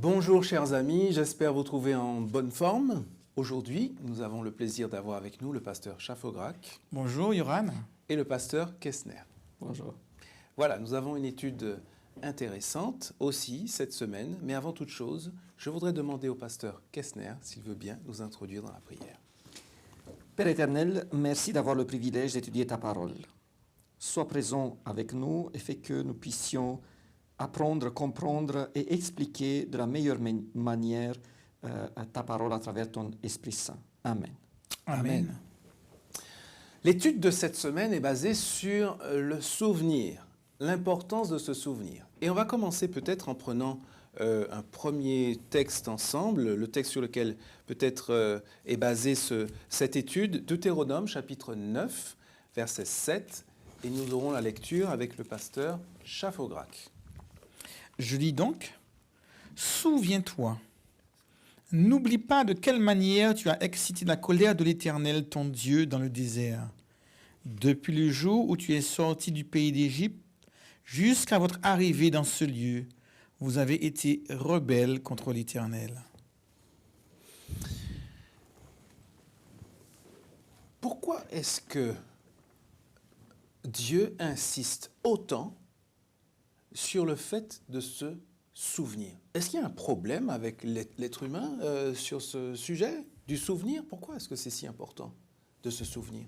Bonjour chers amis, j'espère vous trouver en bonne forme. Aujourd'hui, nous avons le plaisir d'avoir avec nous le pasteur Chafograc. Bonjour Yoran. Et le pasteur Kessner. Bonjour. Voilà, nous avons une étude intéressante aussi cette semaine, mais avant toute chose, je voudrais demander au pasteur Kessner s'il veut bien nous introduire dans la prière. Père éternel, merci d'avoir le privilège d'étudier ta parole. Sois présent avec nous et fais que nous puissions apprendre, comprendre et expliquer de la meilleure manière ta parole à travers ton Esprit Saint. Amen. Amen. L'étude de cette semaine est basée sur le souvenir, l'importance de se souvenir. Et on va commencer peut-être en prenant un premier texte ensemble, le texte sur lequel peut-être est basée cette étude, Deutéronome chapitre 9, verset 7, et nous aurons la lecture avec le pasteur Chafograc. Je lis donc, « Souviens-toi, n'oublie pas de quelle manière tu as excité la colère de l'Éternel, ton Dieu, dans le désert, depuis le jour où tu es sorti du pays d'Égypte jusqu'à votre arrivée dans ce lieu. Vous avez été rebelles contre l'Éternel. » Pourquoi est-ce que Dieu insiste autant sur le fait de se souvenir? Est-ce qu'il y a un problème avec l'être humain sur ce sujet du souvenir? Pourquoi est-ce que c'est si important de se souvenir?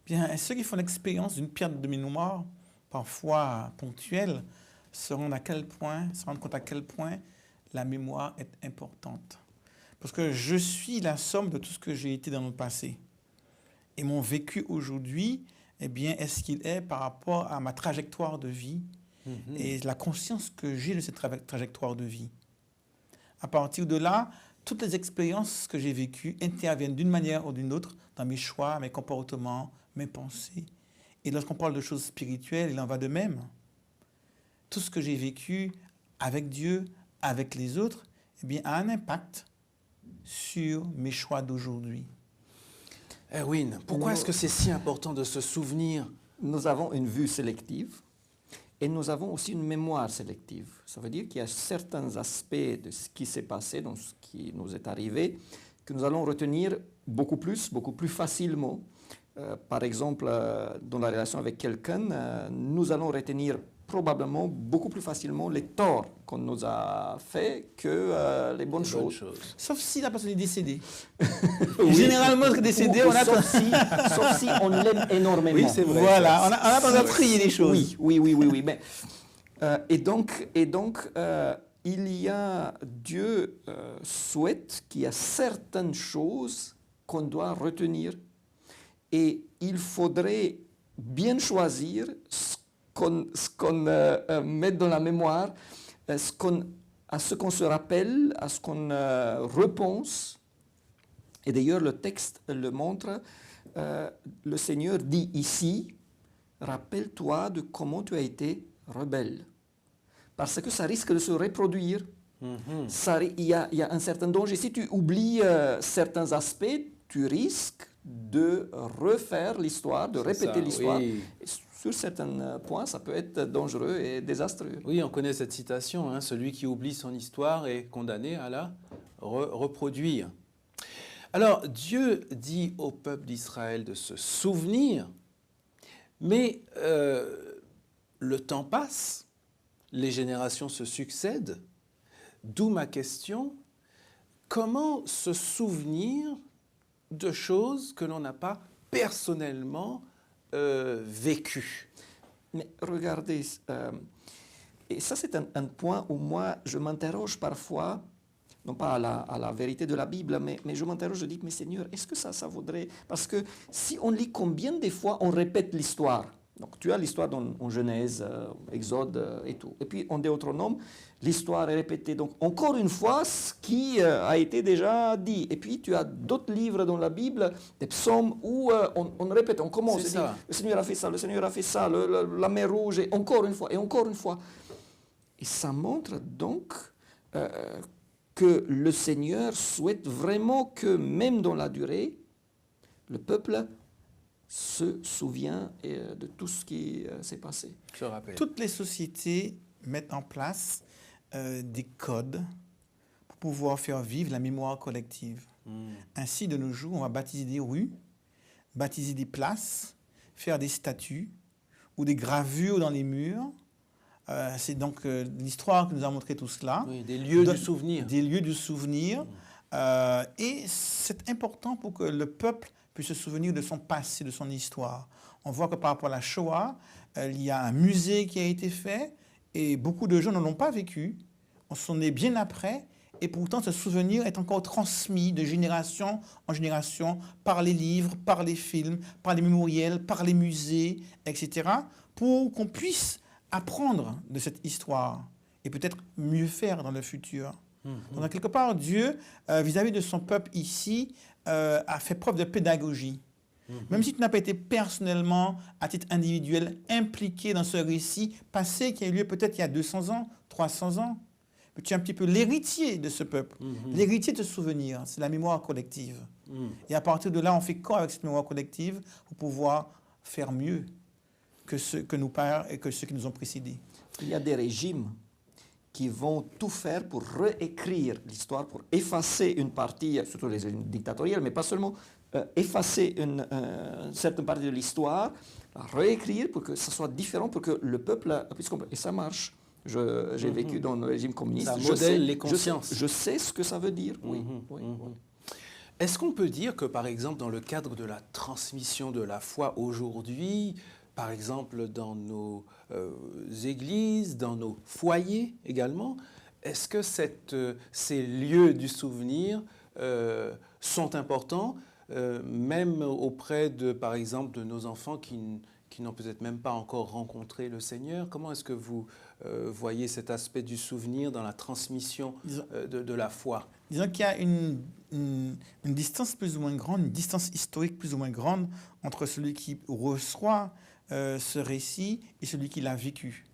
Bien, ceux qui font l'expérience d'une perte de mémoire, parfois ponctuelle, se rendent compte à quel point la mémoire est importante. Parce que je suis la somme de tout ce que j'ai été dans le passé. Et mon vécu aujourd'hui, eh bien, est ce qu'il est par rapport à ma trajectoire de vie et la conscience que j'ai de cette trajectoire de vie. À partir de là, toutes les expériences que j'ai vécues interviennent d'une manière ou d'une autre dans mes choix, mes comportements, mes pensées. Et lorsqu'on parle de choses spirituelles, il en va de même. Tout ce que j'ai vécu avec Dieu, avec les autres, eh bien, a un impact sur mes choix d'aujourd'hui. Erwin, pourquoi est-ce que c'est si important de se souvenir? Nous avons une vue sélective et nous avons aussi une mémoire sélective. Ça veut dire qu'il y a certains aspects de ce qui s'est passé, dans ce qui nous est arrivé, que nous allons retenir beaucoup plus facilement. Par exemple, dans la relation avec quelqu'un, nous allons retenir probablement beaucoup plus facilement les torts qu'on nous a fait que les bonnes choses. Sauf si la personne est décédée. Oui. Généralement, lorsque décédée, on a... sauf si on l'aime énormément. Oui, c'est vrai. Voilà, on a besoin de trier les choses. Oui. Mais, et donc, il y a... Dieu souhaite qu'il y a certaines choses qu'on doit retenir et il faudrait bien choisir ce qu'on met dans la mémoire, à ce qu'on se rappelle, à ce qu'on repense. Et d'ailleurs, le texte le montre. Le Seigneur dit ici, rappelle-toi de comment tu as été rebelle. Parce que ça risque de se reproduire. Il y a un certain danger. Si tu oublies certains aspects, tu risques de refaire l'histoire, de répéter l'histoire. Oui. Sur certains points, ça peut être dangereux et désastreux. Oui, on connaît cette citation, celui qui oublie son histoire est condamné à la reproduire. Alors, Dieu dit au peuple d'Israël de se souvenir, mais le temps passe, les générations se succèdent, d'où ma question, comment se souvenir de choses que l'on n'a pas personnellement vécues? Mais regardez, et ça c'est un point où moi je m'interroge parfois, non pas à la vérité de la Bible, mais je m'interroge, je dis, mais Seigneur, est-ce que ça vaudrait... Parce que si on lit combien des fois on répète l'histoire, donc tu as l'histoire en Genèse, Exode et tout, et puis en Deutéronome, l'histoire est répétée, donc encore une fois ce qui a été déjà dit, et puis tu as d'autres livres dans la Bible, des psaumes où on répète, on commence, dit, le Seigneur a fait ça, le Seigneur a fait ça, la mer rouge, et encore une fois, et ça montre donc que le Seigneur souhaite vraiment que même dans la durée, le peuple se souvient de tout ce qui s'est passé. Je rappelle. Toutes les sociétés mettent en place des codes pouvoir faire vivre la mémoire collective. Ainsi, de nos jours, on va baptiser des rues, baptiser des places, faire des statues ou des gravures dans les murs. C'est donc l'histoire qui nous a montré tout cela. Oui, des lieux du souvenir. Des lieux du souvenir. Et c'est important pour que le peuple puisse se souvenir de son passé, de son histoire. On voit que par rapport à la Shoah, il y a un musée qui a été fait et beaucoup de gens ne l'ont pas vécu. On s'en est bien après. Et pourtant, ce souvenir est encore transmis de génération en génération par les livres, par les films, par les mémoriels, par les musées, etc., pour qu'on puisse apprendre de cette histoire et peut-être mieux faire dans le futur. Donc, quelque part, Dieu, vis-à-vis de son peuple ici, a fait preuve de pédagogie. Même si tu n'as pas été personnellement, à titre individuel, impliqué dans ce récit passé qui a eu lieu peut-être il y a 200 ans, 300 ans, mais tu es un petit peu l'héritier de ce peuple, l'héritier de ce souvenir, c'est la mémoire collective. Et à partir de là, on fait corps avec cette mémoire collective pour pouvoir faire mieux que nos pères et que ceux qui nous ont précédés. Il y a des régimes qui vont tout faire pour réécrire l'histoire, pour effacer une partie, surtout les régimes dictatoriels, mais pas seulement, effacer une certaine partie de l'histoire, la réécrire pour que ça soit différent, pour que le peuple puisse comprendre. Et ça marche. J'ai vécu dans le régime communiste. Ça modèle les consciences. Je sais ce que ça veut dire, oui. Oui. Est-ce qu'on peut dire que, par exemple, dans le cadre de la transmission de la foi aujourd'hui, par exemple dans nos églises, dans nos foyers également, est-ce que ces lieux du souvenir sont importants, même auprès de, par exemple, de nos enfants qui n'ont peut-être même pas encore rencontré le Seigneur? Comment est-ce que vous voyez cet aspect du souvenir dans la transmission de la foi? Disons qu'il y a une distance plus ou moins grande, une distance historique plus ou moins grande entre celui qui reçoit ce récit et celui qui l'a vécu.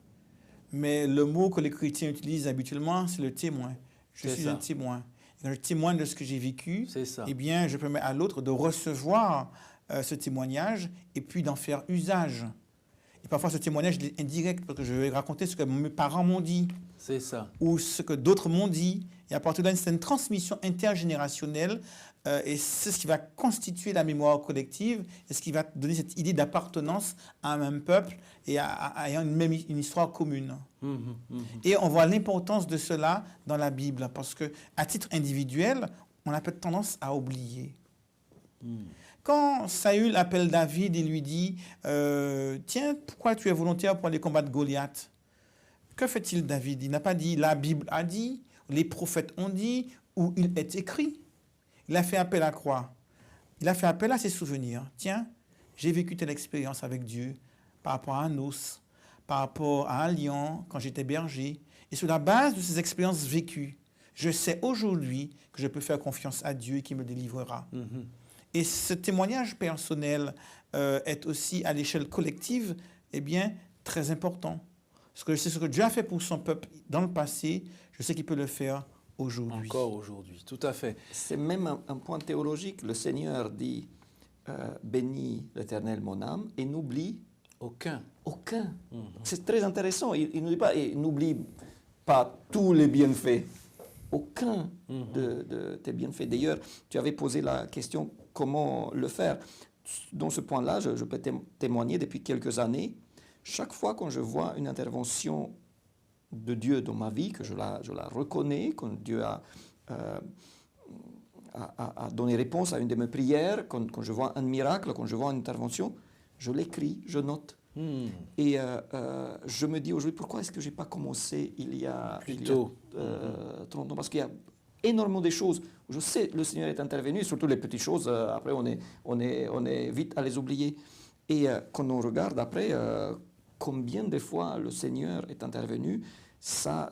Mais le mot que les chrétiens utilisent habituellement, c'est le témoin. Je suis un témoin. Quand je témoigne de ce que j'ai vécu, eh bien, je permets à l'autre de recevoir ce témoignage et puis d'en faire usage. Et parfois, ce témoignage est indirect parce que je vais raconter ce que mes parents m'ont dit. C'est ça. Ou ce que d'autres m'ont dit. Et à partir de là, c'est une transmission intergénérationnelle et c'est ce qui va constituer la mémoire collective et ce qui va donner cette idée d'appartenance à un même peuple et à une histoire commune. Et on voit l'importance de cela dans la Bible parce qu'à titre individuel, on a peut-être tendance à oublier. Quand Saül appelle David et lui dit « Tiens, pourquoi tu es volontaire pour aller combattre Goliath ?» Que fait-il David? Il n'a pas dit « La Bible a dit »,« Les prophètes ont dit » ou « Il est écrit ». Il a fait appel à quoi? Il a fait appel à ses souvenirs. Tiens, j'ai vécu telle expérience avec Dieu par rapport à un os, par rapport à un lion quand j'étais berger. Et sur la base de ces expériences vécues, je sais aujourd'hui que je peux faire confiance à Dieu et qu'il me délivrera. Et ce témoignage personnel est aussi à l'échelle collective, eh bien, très important. Parce que je sais ce que Dieu a fait pour son peuple dans le passé, je sais qu'il peut le faire aujourd'hui. Encore aujourd'hui, tout à fait. C'est même un point théologique. Le Seigneur dit bénis l'Éternel mon âme et n'oublie aucun. C'est très intéressant. Il ne dit pas et n'oublie pas tous les bienfaits. Aucun de tes bienfaits. D'ailleurs, tu avais posé la question comment le faire. Dans ce point-là, je peux témoigner depuis quelques années. Chaque fois quand je vois une intervention de Dieu dans ma vie, que je la reconnais, quand Dieu a donné réponse à une de mes prières, quand je vois un miracle, quand je vois une intervention, je l'écris, je note. Et je me dis aujourd'hui, pourquoi est-ce que je n'ai pas commencé il y a 30 ans? Parce qu'il y a énormément de choses où je sais le Seigneur est intervenu, surtout les petites choses, après on est vite à les oublier. Et quand on regarde après combien de fois le Seigneur est intervenu, ça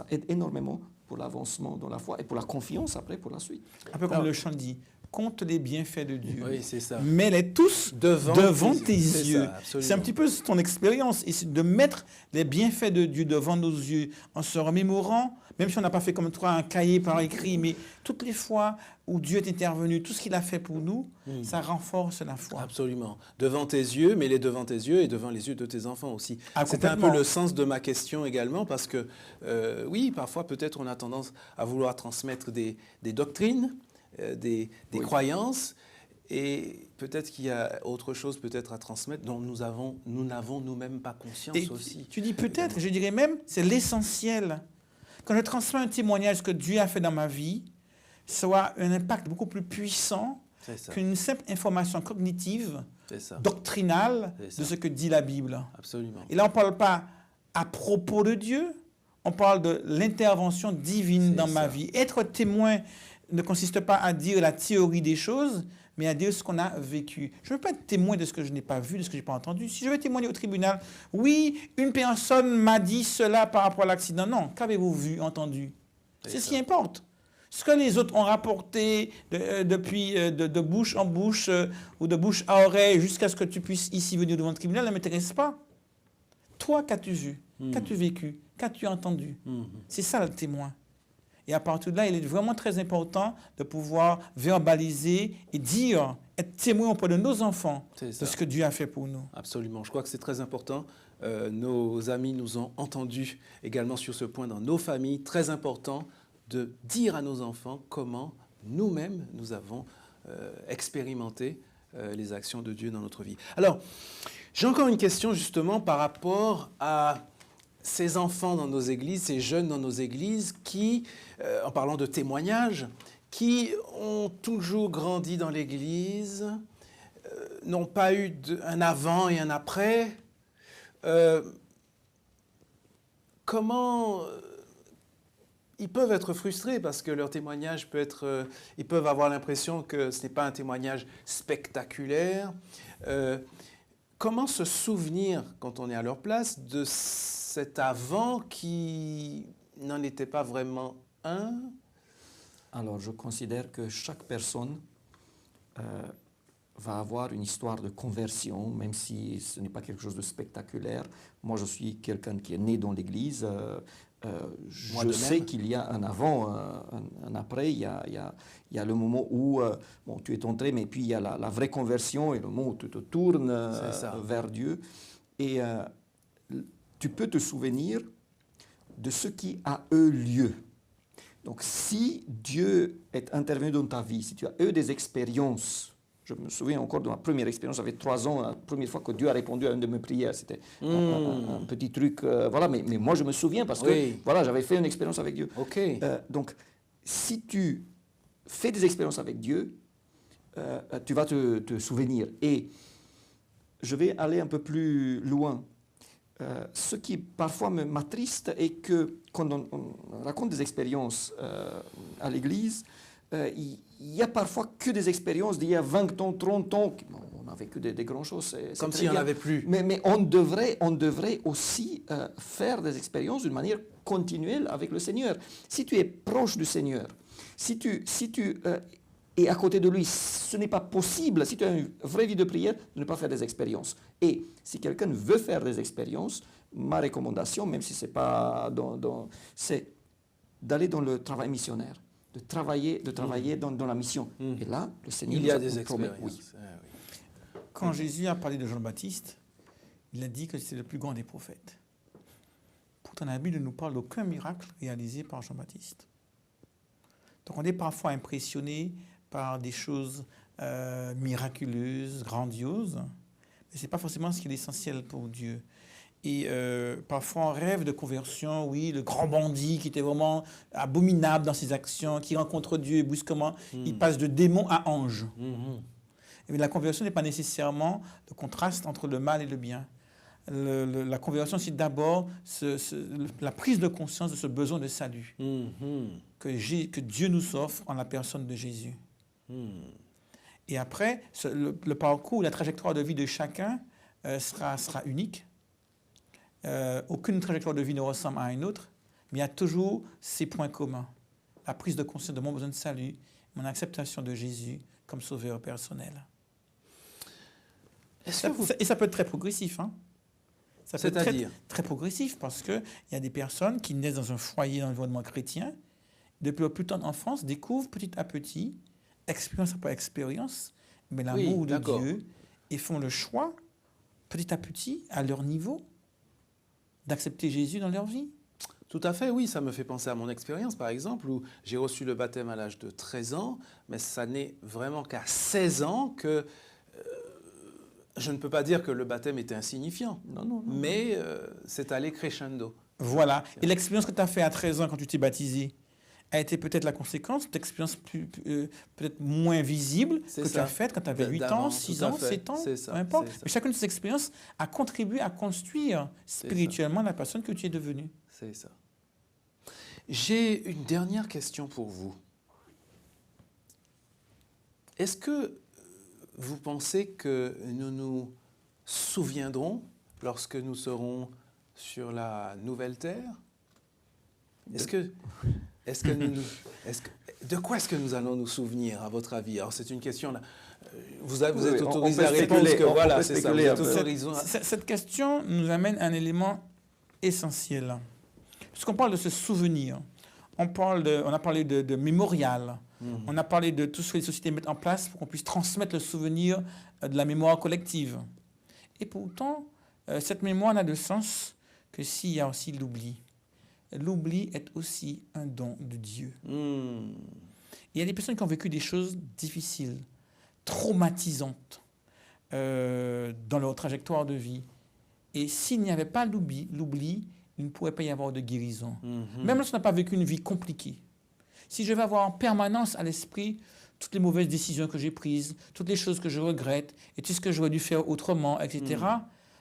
aide énormément pour l'avancement dans la foi et pour la confiance après, pour la suite. Un peu comme le chant dit, compte les bienfaits de Dieu. Oui, c'est ça. Mets-les tous devant tes c'est yeux. ça, absolument. C'est un petit peu ton expérience, et c'est de mettre les bienfaits de Dieu devant nos yeux en se remémorant, même si on n'a pas fait comme toi un cahier par écrit, mais toutes les fois où Dieu est intervenu, tout ce qu'il a fait pour nous, ça renforce la foi. Absolument. Devant tes yeux, mais les devant tes yeux et devant les yeux de tes enfants aussi. Ah, C'était un peu complètement. le sens de ma question également, parce que oui, parfois peut-être on a tendance à vouloir transmettre des doctrines, des croyances, et peut-être qu'il y a autre chose peut-être à transmettre dont nous n'avons nous-mêmes pas conscience Et aussi. tu dis peut-être, je dirais même, c'est l'essentiel. Quand je transmets un témoignage que Dieu a fait dans ma vie, soit un impact beaucoup plus puissant C'est ça. qu'une simple information cognitive, C'est ça. doctrinale C'est ça. de ce que dit la Bible. Absolument. Et là, on ne parle pas à propos de Dieu, on parle de l'intervention divine C'est dans ma ça. vie. Être témoin ne consiste pas à dire la théorie des choses, mais à dire ce qu'on a vécu. Je ne veux pas être témoin de ce que je n'ai pas vu, de ce que je n'ai pas entendu. Si je veux témoigner au tribunal, oui, une personne m'a dit cela par rapport à l'accident. Non, qu'avez-vous vu, entendu? C'est ce qui importe. Ce que les autres ont rapporté depuis de bouche en bouche ou de bouche à oreille jusqu'à ce que tu puisses ici venir devant le tribunal ne m'intéresse pas. Toi, qu'as-tu vu? Qu'as-tu vécu? Qu'as-tu entendu? C'est ça le témoin. Et à partir de là, il est vraiment très important de pouvoir verbaliser et dire, être témoin auprès de nos enfants C'est de ça. ce que Dieu a fait pour nous. Absolument. Je crois que c'est très important. Nos amis nous ont entendus également sur ce point dans nos familles. Très important de dire à nos enfants comment nous-mêmes nous avons expérimenté les actions de Dieu dans notre vie. Alors, j'ai encore une question justement par rapport à ces enfants dans nos églises, ces jeunes dans nos églises qui, en parlant de témoignages, qui ont toujours grandi dans l'église, n'ont pas eu un avant et un après. Comment ils peuvent être frustrés parce que leur témoignage peut être... ils peuvent avoir l'impression que ce n'est pas un témoignage spectaculaire. Comment se souvenir, quand on est à leur place, de cet avant qui n'en était pas vraiment un? Alors, je considère que chaque personne va avoir une histoire de conversion, même si ce n'est pas quelque chose de spectaculaire. Moi, je suis quelqu'un qui est né dans l'Église. Je sais qu'il y a un avant, un après. Il y a le moment où bon, tu es entré, mais puis il y a la vraie conversion et le moment où tu te tournes vers Dieu. Et tu peux te souvenir de ce qui a eu lieu. Donc, si Dieu est intervenu dans ta vie, si tu as eu des expériences, je me souviens encore de ma première expérience, j'avais 3 ans, la première fois que Dieu a répondu à une de mes prières, c'était un petit truc, voilà, mais moi je me souviens parce que voilà, j'avais fait une expérience avec Dieu. Okay. Donc, si tu fais des expériences avec Dieu, tu vas te souvenir. Et je vais aller un peu plus loin. Ce qui parfois m'attriste est que quand on raconte des expériences à l'Église, il n'y a parfois que des expériences d'il y a 20 ans, 30 ans. On a vécu des grandes choses. Comme s'il n'y en avait plus. Mais on devrait aussi faire des expériences d'une manière continuelle avec le Seigneur. Si tu es proche du Seigneur, si tu es à côté de lui, ce n'est pas possible, si tu as une vraie vie de prière, de ne pas faire des expériences. Et si quelqu'un veut faire des expériences, ma recommandation, même si ce n'est pas c'est d'aller dans le travail missionnaire, de travailler dans la mission. Et là, le Seigneur nous a des expériences. Oui. Quand Jésus a parlé de Jean-Baptiste, il a dit que c'est le plus grand des prophètes. Pourtant, la Bible ne nous parle d'aucun miracle réalisé par Jean-Baptiste. Donc on est parfois impressionné par des choses miraculeuses, grandioses, mais ce n'est pas forcément ce qui est essentiel pour Dieu. Et parfois on rêve de conversion, oui, le grand bandit qui était vraiment abominable dans ses actions, qui rencontre Dieu et brusquement, il passe de démon à ange. Et la conversion n'est pas nécessairement le contraste entre le mal et le bien. La conversion, c'est d'abord la prise de conscience de ce besoin de salut que Dieu nous offre en la personne de Jésus. Et après, le parcours, la trajectoire de vie de chacun sera unique. Aucune trajectoire de vie ne ressemble à une autre, mais il y a toujours ces points communs. La prise de conscience de mon besoin de salut, mon acceptation de Jésus, comme sauveur personnel. Est-ce que vous... Et ça peut être très progressif. Hein. Ça peut être très, C'est-à-dire très progressif parce qu'il y a des personnes qui naissent dans un foyer d'environnement chrétien, depuis leur plus tendre enfance, découvrent petit à petit, expérience après expérience, mais l'amour de d'accord. Dieu et font le choix, petit à petit, à leur niveau, d'accepter Jésus dans leur vie. Tout à fait, oui, ça me fait penser à mon expérience, par exemple, où j'ai reçu le baptême à l'âge de 13 ans, mais ça n'est vraiment qu'à 16 ans que je ne peux pas dire que le baptême était insignifiant, Non. mais c'est allé crescendo. Voilà. Et l'expérience que tu as faite à 13 ans quand tu t'es baptisé a été peut-être la conséquence d'expériences peut-être moins visibles C'est que tu ça. as faites quand tu avais 8 ans, 6 ans, 7 ans, C'est ça, peu importe. c'est ça. Mais chacune de ces expériences a contribué à construire spirituellement la personne que tu es devenue. C'est ça. J'ai une dernière question pour vous. Est-ce que vous pensez que nous nous souviendrons lorsque nous serons sur la nouvelle terre? De quoi est-ce que nous allons nous souvenir, à votre avis? Alors, c'est une question là. Vous êtes autorisé à répondre que voilà, c'est ça. Vous êtes autorisé à... Cette question nous amène à un élément essentiel. Puisqu'on parle de se souvenir, on a parlé de mémorial, on a parlé de tout ce que les sociétés mettent en place pour qu'on puisse transmettre le souvenir de la mémoire collective. Et pourtant, cette mémoire n'a de sens que s'il y a aussi l'oubli. L'oubli est aussi un don de Dieu. Il y a des personnes qui ont vécu des choses difficiles, traumatisantes dans leur trajectoire de vie. Et s'il n'y avait pas l'oubli, il ne pourrait pas y avoir de guérison. Même lorsqu'on n'a pas vécu une vie compliquée. Si je vais avoir en permanence à l'esprit toutes les mauvaises décisions que j'ai prises, toutes les choses que je regrette, et tout ce que j'aurais dû faire autrement, etc.,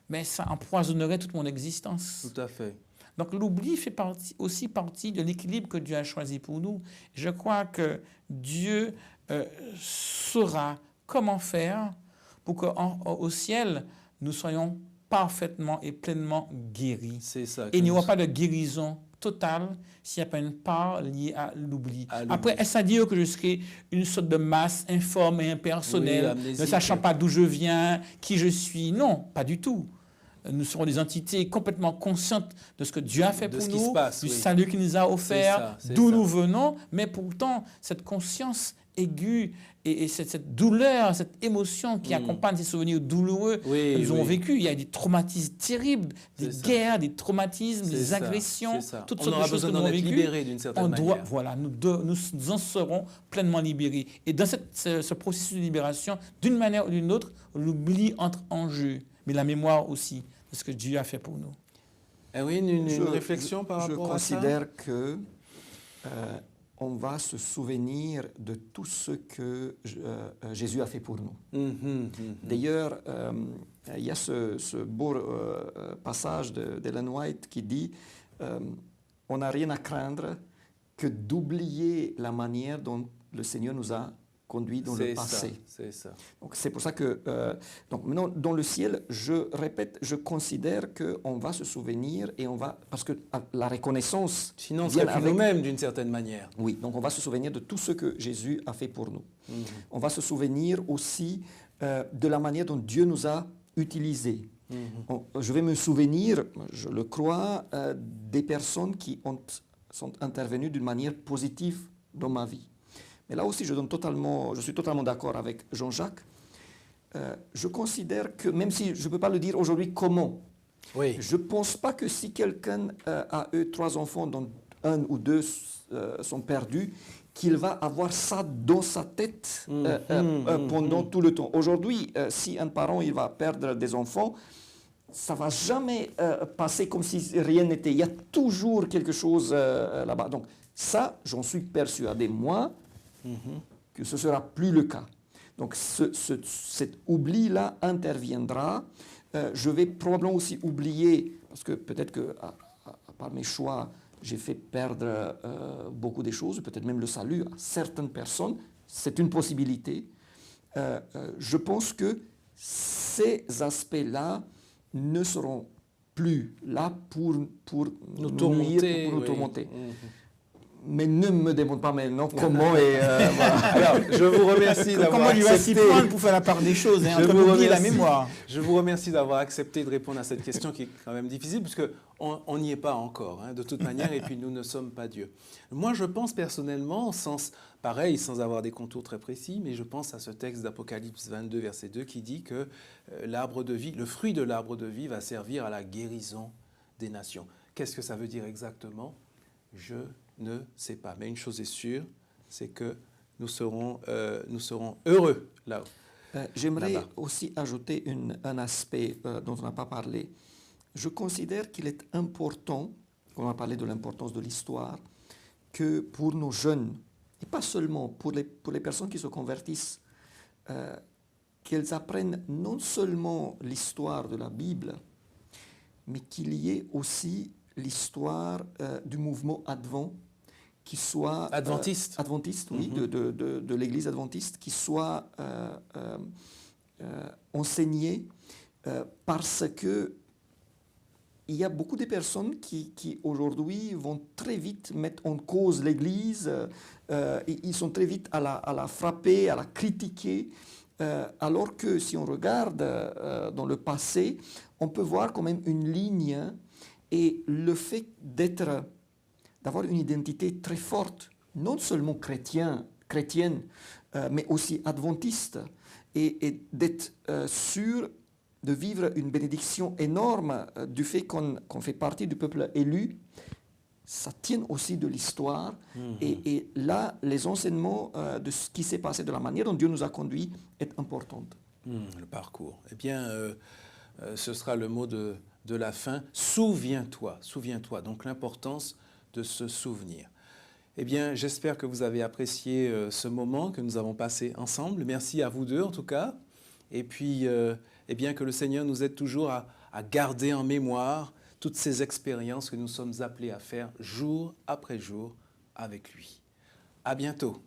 mais ça empoisonnerait toute mon existence. Tout à fait. Donc l'oubli fait aussi partie de l'équilibre que Dieu a choisi pour nous. Je crois que Dieu saura comment faire pour qu'au ciel, nous soyons parfaitement et pleinement guéris. C'est ça. Et il n'y aura pas de guérison totale s'il n'y a pas une part liée à l'oubli. Après, est-ce à dire que je serai une sorte de masse informe et impersonnelle, ne sachant pas d'où je viens, qui je suis? Non, pas du tout. Nous serons des entités complètement conscientes de ce que Dieu a fait pour nous, du salut qu'il nous a offert, d'où nous venons, mais pourtant, cette conscience aiguë et cette douleur, cette émotion qui accompagne ces souvenirs douloureux que nous avons vécus. Il y a des traumatismes terribles, des guerres, des traumatismes, des agressions, toutes sortes de choses que nous avons vécues. Libéré d'une certaine manière. Voilà, nous en serons pleinement libérés. Et dans ce processus de libération, d'une manière ou d'une autre, l'oubli entre en jeu, mais la mémoire aussi de ce que Dieu a fait pour nous. Oui, une réflexion par rapport à ça? Je considère que on va se souvenir de tout ce que Jésus a fait pour nous. D'ailleurs, il y a ce beau passage d'Ellen White qui dit on n'a rien à craindre que d'oublier la manière dont le Seigneur nous a conduit dans le passé. C'est ça. Donc c'est pour ça que donc maintenant dans le ciel, je répète, je considère qu'on va se souvenir et on va parce que la reconnaissance. Sinon, on serait plus nous-mêmes d'une certaine manière. Oui, donc on va se souvenir de tout ce que Jésus a fait pour nous. On va se souvenir aussi de la manière dont Dieu nous a utilisés. Je vais me souvenir, je le crois, des personnes qui sont intervenues d'une manière positive dans ma vie. Mais là aussi, je suis totalement d'accord avec Jean-Jacques. Je considère que, même si je ne peux pas le dire aujourd'hui comment, je ne pense pas que si quelqu'un a eu 3 enfants dont 1 ou 2 sont perdus, qu'il va avoir ça dans sa tête pendant tout le temps. Aujourd'hui, si un parent il va perdre des enfants, ça ne va jamais passer comme si rien n'était. Il y a toujours quelque chose là-bas. Donc ça, j'en suis persuadé, moi, que ce ne sera plus le cas. Donc cet oubli-là interviendra. Je vais probablement aussi oublier, parce que peut-être que par mes choix, j'ai fait perdre beaucoup de choses, peut-être même le salut à certaines personnes. C'est une possibilité. Je pense que ces aspects-là ne seront plus là pour nous nuire, pour nous tourmenter. mais ne me demande pas maintenant comment et voilà. Alors, je vous remercie d'avoir Comment il va s'y accepté. prendre pour faire la part des choses, hein, Je entre vous l'oubli et la remercie. mémoire. Je vous remercie d'avoir accepté de répondre à cette question qui est quand même difficile, puisque on n'y est pas encore, hein, de toute manière, et puis nous ne sommes pas Dieu. Moi, je pense personnellement, pareil, sans avoir des contours très précis, mais je pense à ce texte d'Apocalypse 22, verset 2, qui dit que l'arbre de vie, le fruit de l'arbre de vie va servir à la guérison des nations. Qu'est-ce que ça veut dire exactement? Je ne sais pas. Mais une chose est sûre, c'est que nous serons heureux là-haut. J'aimerais Là-bas. aussi ajouter un aspect dont on n'a pas parlé. Je considère qu'il est important, on a parlé de l'importance de l'histoire, que pour nos jeunes, et pas seulement pour les personnes qui se convertissent, qu'elles apprennent non seulement l'histoire de la Bible, mais qu'il y ait aussi l'histoire du mouvement Advent, qui soit Adventiste. adventiste, oui, de l'Église adventiste, qui soit enseignée parce que il y a beaucoup de personnes qui aujourd'hui vont très vite mettre en cause l'Église, ils sont très vite à la frapper, à la critiquer, alors que si on regarde dans le passé, on peut voir quand même une ligne et le fait d'avoir une identité très forte, non seulement chrétienne, mais aussi adventiste, et d'être sûr de vivre une bénédiction énorme du fait qu'on fait partie du peuple élu, ça tient aussi de l'histoire. Et là, les enseignements de ce qui s'est passé, de la manière dont Dieu nous a conduits, est important. Le parcours. Eh bien, ce sera le mot de la fin. Souviens-toi, souviens-toi. Donc l'importance de se souvenir. Eh bien, j'espère que vous avez apprécié ce moment que nous avons passé ensemble. Merci à vous deux, en tout cas. Et puis, eh bien, que le Seigneur nous aide toujours à garder en mémoire toutes ces expériences que nous sommes appelés à faire jour après jour avec lui. À bientôt.